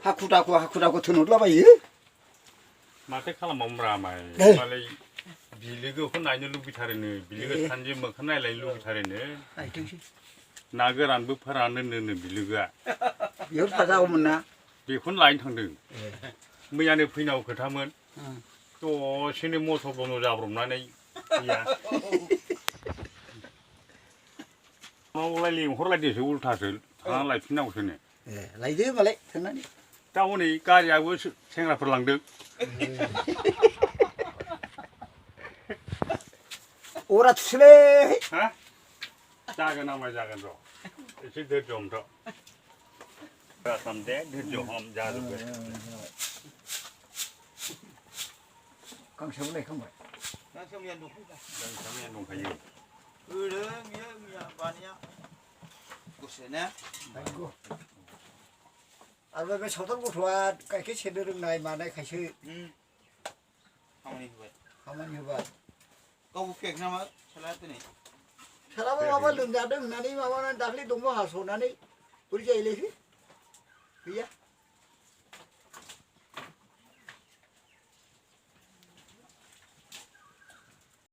हाखु दाखु थोनहरलाबायो माथो खालामबावब्रा माय मालाय बिलोगोखौ नायनो लुबैथारोनो बिलोगो सानजों मोखां नायलायनो लुबैथारोनो ना गोरानबो फोरानोनो बिलोगोआ बेयाव थाजागौमोन ना बेखौनो लायनो थांदों मैयानो फैनांगौ खोथामोन दसेनो मटर बन्द जाब्रबनानै गैया मावलाय लेंहरलायदोंसो उल्थासो थांना लायफिननांगौसोनो लायदो मालाय थांनानै दा हनै गारियाबो सेंग्राफोर लांदों अरा थुसोलै हा जागोन आमाय जागोन र' एसे धैर्य हमथ' दे धैर्य हम जाजोबगोन गांसेयाबो लायखांबाय गांसेयाव मैया दंखायो होदों बियो मैया बानाया दसे ने आरो बे सावथाल गथ'आ गाइखेर सेरनो रोंनाय मानायखायसो खामानि होबाय गावबो फेक नामा सालाया दिनै सालाबा माबा लोमजादों होननानै माबानानै दाख्लै दंफां हास'नानै बोरै जायोलै गैया